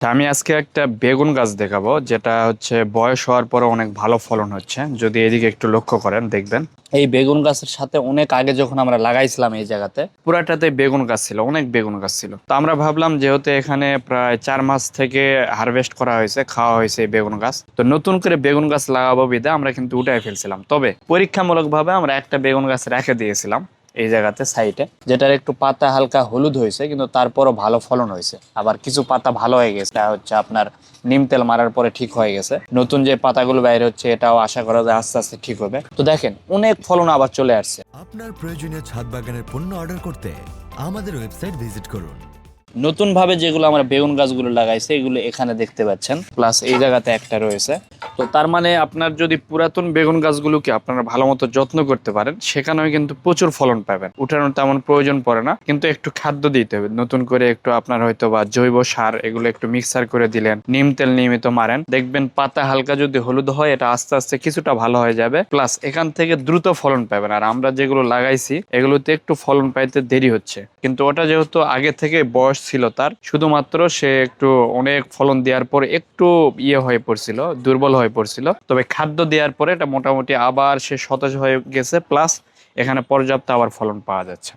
আমি আজকে একটা বেগুন গাছ দেখাবো, যেটা হচ্ছে বয়স হওয়ার পরে অনেক ভালো ফলন হচ্ছে। যদি এদিকে একটু লক্ষ্য করেন দেখবেন, এই বেগুন গাছের সাথে অনেক আগে যখন আমরা লাগাইছিলাম এই জায়গাতে পুরাটাতে বেগুন গাছ ছিল, অনেক বেগুন গাছ ছিল। তো আমরা ভাবলাম যেহেতু এখানে প্রায় 4 মাস থেকে হারভেস্ট করা হয়েছে, খাওয়া হয়েছে এই বেগুন গাছ, তো নতুন করে বেগুন গাছ লাগাবো বিধে আমরা কিন্তু উঠাই ফেলছিলাম। তবে পরীক্ষামূলক ভাবে আমরা একটা বেগুন গাছ রেখে দিয়েছিলাম এই জায়গাতে সাইডে, যেটার একটু পাতা হালকা হলুদ হয়েছে, কিন্তু তারপরও ভালো ফলন হয়েছে। আবার কিছু পাতা ভালো হয়ে গেছে, এটা হচ্ছে আপনার নিম তেল মারার পরে ঠিক হয়ে গেছে। নতুন যে পাতাগুলো বাইরে হচ্ছে এটাও আশা করা যায় আস্তে আস্তে ঠিক হবে। তো দেখেন অনেক ফলন আবার চলে আসছে। আপনার প্রয়োজনীয় ছাদ বাগানের পণ্য অর্ডার করতে আমাদের ওয়েবসাইট ভিজিট করুন। নতুন ভাবে যেগুলো আমরা বেগুন গাছগুলো লাগাইছি এগুলো এখানে দেখতে পাচ্ছেন, প্লাস এই জায়গাতে একটা রয়েছে। তো তার মানে আপনার যদি পুরাতন বেগুন গাছগুলোকে আপনারা ভালো মতো যত্ন করতে পারেন, সেখানেও কিন্তু প্রচুর ফলন পাবেন। উঠানোর তেমন প্রয়োজন পড়ে না, কিন্তু একটু খাদ্য দিতে হবে নতুন করে, একটু আপনার হয়তো বা জৈব সার এগুলো একটু মিক্সার করে দিলেন, নিম তেল নিয়মিত মারেন, দেখবেন পাতা হালকা যদি হলুদ হয় এটা আস্তে আস্তে কিছুটা ভালো হয়ে যাবে, প্লাস এখান থেকে দ্রুত ফলন পাবেন। আর আমরা যেগুলো লাগাইছি এগুলোতে একটু ফলন পাইতে দেরি হচ্ছে, কিন্তু ওটা যেহেতু আগে থেকে বয়স ছিল তার, শুধুমাত্র সে একটু অনেক ফলন দেওয়ার পর একটু হয়ে পড়ছিল, দুর্বল হয়ে পড়ছিল। তবে খাদ্য দেওয়ার পরে এটা মোটামুটি আবার সে সতেজ হয়ে গেছে, প্লাস এখানে পর্যাপ্ত আবার ফলন পাওয়া যাচ্ছে।